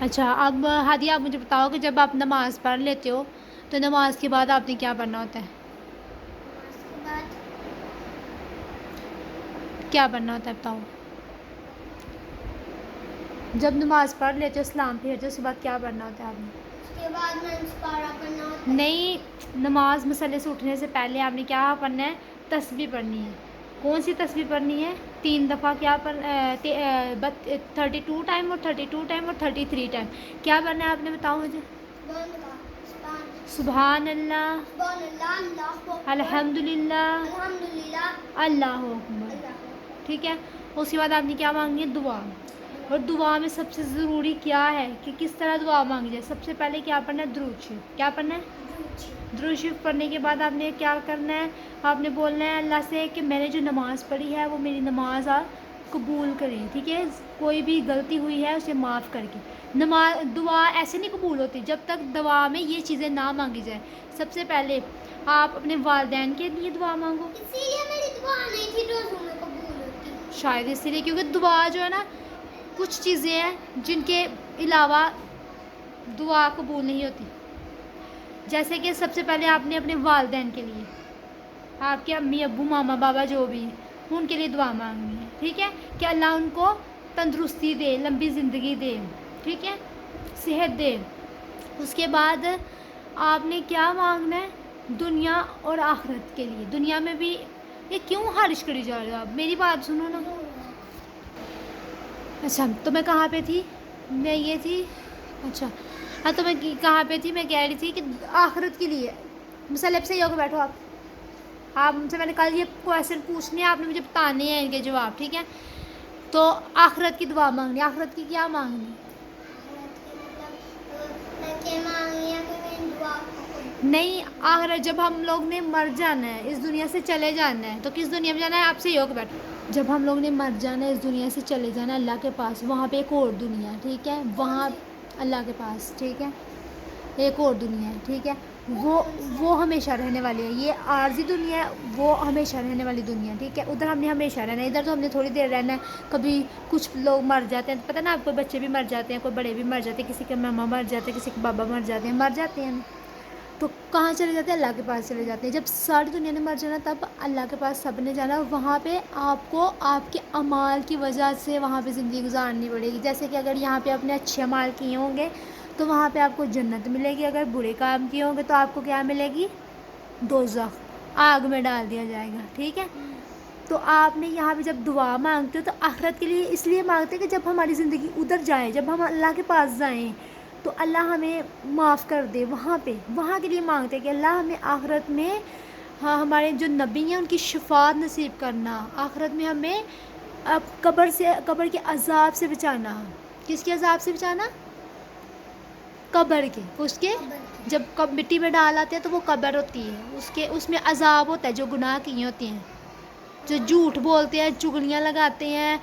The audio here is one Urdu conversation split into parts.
اچھا اب ہادیہ آپ مجھے بتاؤ کہ جب آپ نماز پڑھ لیتے ہو تو نماز کے بعد آپ نے کیا پڑھنا ہوتا ہے؟ نماز کے بعد کیا پڑھنا ہوتا ہے بتاؤ؟ جب نماز پڑھ لیتے ہو اسلام پھیرتے ہو اس کے بعد کیا پڑھنا ہوتا ہے آپ نے؟ اس کے بعد منصپارہ پڑھنا ہوتا ہے. نہیں، نماز مسئلے سے اٹھنے سے پہلے آپ نے کیا پڑھنا ہے؟ تسبیح پڑھنی ہے. کون سی تسبیح پڑھنی ہے؟ 3 دفعہ کیا 32 ٹائم اور 32 ٹائم اور 33 ٹائم کیا پڑھنا ہے آپ نے؟ بتاؤ مجھے. سبحان اللہ، سبحان اللہ، اللہ اکبر، الحمد للہ، الحمدللہ، اللہ اکبر. اللہ اکبر. ٹھیک ہے. اس کے بعد آپ نے کیا مانگنی ہے؟ دعا. اور دعا میں سب سے ضروری کیا ہے کہ کس طرح دعا مانگی جائے؟ سب سے پہلے کیا پڑھنا ہے؟ درود شریف. کیا پڑھنا ہے؟ درود شریف پڑھنے کے بعد آپ نے کیا کرنا ہے؟ آپ نے بولنا ہے اللہ سے کہ میں نے جو نماز پڑھی ہے وہ میری نماز آپ قبول کریں. ٹھیک ہے. کوئی بھی غلطی ہوئی ہے اسے معاف کر کے. دعا ایسے نہیں قبول ہوتی جب تک دعا میں یہ چیزیں نہ مانگی جائیں. سب سے پہلے آپ اپنے والدین کے لیے دعا مانگو. اسی لیے میری دعا نہیں تھی روزوں میں قبول ہوتی. شاید اسی لیے کیونکہ دعا جو ہے نا کچھ چیزیں ہیں جن کے علاوہ دعا قبول نہیں ہوتی. جیسے کہ سب سے پہلے آپ نے اپنے والدین کے لیے، آپ کے امی ابو ماما بابا جو بھی ہیں ان کے لیے دعا مانگنی ہے. ٹھیک ہے. کہ اللہ ان کو تندرستی دے، لمبی زندگی دے. ٹھیک ہے. صحت دے. اس کے بعد آپ نے کیا مانگنا ہے؟ دنیا اور آخرت کے لیے. دنیا میں بھی یہ کیوں خارش کری جا رہے ہو آپ؟ میری بات سنو نا. اچھا تو میں کہاں پہ تھی؟ میں یہ تھی. اچھا ہاں تو میں کہاں پہ تھی؟ میں کہہ رہی تھی کہ آخرت کے لیے مسلب سے ہی ہو کے بیٹھو آپ مجھ سے میں نے کل یہ کویشچن پوچھنے ہیں، آپ نے مجھے بتانے ہیں ان کے جواب. ٹھیک ہے. تو آخرت کی دعا مانگنی. آخرت کی کیا مانگنی؟ آخرت کے مطلب کہ مانگی ہے کہ میری دعا قبول. نہیں، آخرت جب ہم لوگ نے مر جانا ہے، اس دنیا سے چلے جانا ہے، تو کس دنیا میں جانا ہے؟ آپ سے ہی ہو کے بیٹھو. جب ہم لوگ نے مر جانا ہے، اس دنیا سے چلے جانا ہے اللہ کے پاس، وہاں پہ ایک اور دنیا ہے. ٹھیک ہے. کون وہاں سی؟ اللہ کے پاس. ٹھیک ہے. ایک اور دنیا ہے. ٹھیک ہے. کون سی؟ وہ ہمیشہ رہنے والی ہے. یہ عارضی دنیا ہے، وہ ہمیشہ رہنے والی دنیا ہے. ٹھیک ہے. ادھر ہم نے ہمیشہ رہنا ہے، ادھر تو ہم نے تھوڑی دیر رہنا ہے. کبھی کچھ لوگ مر جاتے ہیں، پتہ نا آپ کو، بچے بھی مر جاتے ہیں، کوئی بڑے بھی مر جاتے ہیں، کسی کے ماما مر جاتے ہیں، کسی کے بابا مر جاتے ہیں، مر جاتے ہیں. تو کہاں چلے جاتے ہیں؟ اللہ کے پاس چلے جاتے ہیں. جب ساری دنیا نے مر جانا تب اللہ کے پاس سب نے جانا. وہاں پہ آپ کو آپ کے اعمال کی وجہ سے وہاں پہ زندگی گزارنی پڑے گی. جیسے کہ اگر یہاں پہ اپنے اچھے اعمال کیے ہوں گے تو وہاں پہ آپ کو جنت ملے گی. اگر برے کام کیے ہوں گے تو آپ کو کیا ملے گی؟ دوزخ، آگ میں ڈال دیا جائے گا. ٹھیک ہے. تو آپ نے یہاں پہ جب دعا مانگتے ہو تو آخرت کے لیے اس لیے مانگتے ہیں کہ جب ہماری زندگی ادھر جائے، جب ہم اللہ کے پاس جائیں تو اللہ ہمیں معاف کر دے. وہاں پہ وہاں کے لیے مانگتے ہیں کہ اللہ ہمیں آخرت میں، ہاں، ہمارے جو نبی ہیں ان کی شفاعت نصیب کرنا. آخرت میں ہمیں اب قبر کے عذاب سے بچانا. کس کے عذاب سے بچانا؟ قبر کے. اس کے قبر کی. جب مٹی میں ڈال آتے ہیں تو وہ قبر ہوتی ہے، اس میں عذاب ہوتا ہے جو گناہ کیے ہوتے ہیں، جو جھوٹ بولتے ہیں، چغلیاں لگاتے ہیں،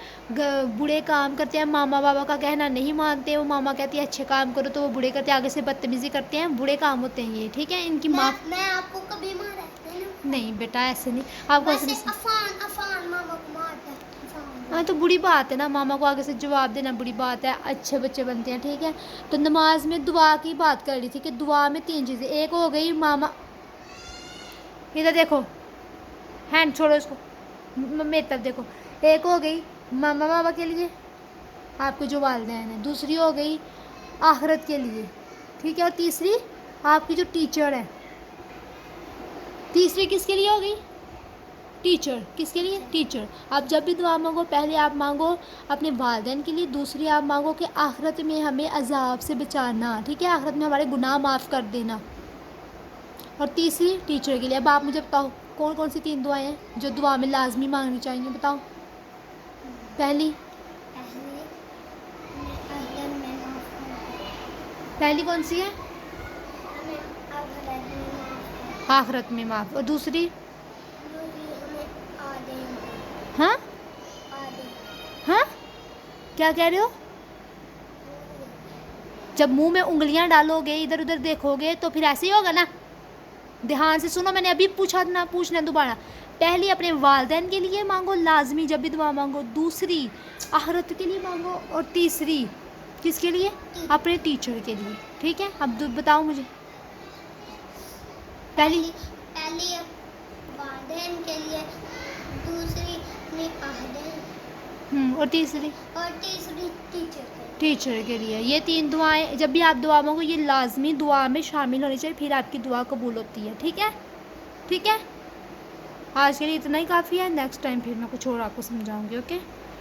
برے کام کرتے ہیں، ماما بابا کا کہنا نہیں مانتے. وہ ماما کہتی ہے اچھے کام کرو تو وہ برے کرتے ہیں، آگے سے بدتمیزی کرتے ہیں، برے کام ہوتے ہیں یہ. ٹھیک ہے. ان کی معاف میں آپ کو کبھی مارا ہے نا؟ نہیں بیٹا، ایسے نہیں. آپ کو ایسے ویسے نہیں. عفان ماما کو مارتا ہے. عفان. ہاں تو بری بات ہے نا، ماما کو آگے سے جواب دینا بری بات ہے. اچھے بچے بنتے ہیں. ٹھیک ہے. تو نماز میں دعا کی بات کر رہی تھی کہ دعا میں 3 چیزیں. ایک ہو گئی ماما، ادھر دیکھو، ہینڈ چھوڑو اس کو، میری طرف دیکھو. ایک ہو گئی ماما بابا کے لیے، آپ کے جو والدین ہیں. دوسری ہو گئی آخرت کے لیے. ٹھیک ہے. اور تیسری آپ کی جو ٹیچر ہے. تیسری کس کے لیے ہوگی؟ ٹیچر. کس کے لیے؟ ٹیچر. آپ جب بھی دعا مانگو پہلے آپ مانگو اپنے والدین کے لیے، دوسری آپ مانگو کہ آخرت میں ہمیں عذاب سے بچانا. ٹھیک ہے. آخرت میں ہمارے گناہ معاف کر دینا. اور تیسری ٹیچر کے لیے. اب آپ مجھے بتاؤ کون کون سی 3 دعائیں ہیں جو دعا میں لازمی مانگنی چاہیے؟ بتاؤ. پہلی ہمیں اگر میں معاف کر دے. پہلی کون سی ہے؟ ہمیں آخرت میں معاف کر دے. آخرت میں معاف. اور دوسری؟ دوسری ہمیں آدم دے. ہاں آدم. ہاں کیا کہہ رہے ہو؟ انگلیاں. جب منہ میں انگلیاں ڈالو گے، ادھر ادھر دیکھو گے تو پھر ایسے ہی ہوگا نا. دھیان سے سنو، میں نے ابھی پوچھا نہ پوچھنا دوبارہ. پہلی اپنے والدین کے لیے مانگو لازمی جب بھی دعا مانگو. دوسری آخرت کے لیے مانگو. اور تیسری کس کے لیے؟ اپنے ٹیچر کے لیے. ٹھیک ہے، اب بتاؤ مجھے پہلی والدین کے لیے، دوسری اپنے عہدین، اور تیسری ٹیچر ٹیچر کے لیے. یہ 3 دعائیں جب بھی آپ دعا مانگو یہ لازمی دعا میں شامل ہونی چاہیے، پھر آپ کی دعا قبول ہوتی ہے. ٹھیک ہے، ٹھیک ہے. آج کے لیے اتنا ہی کافی ہے. نیکسٹ ٹائم پھر میں کچھ اور آپ کو سمجھاؤں گی. اوکے.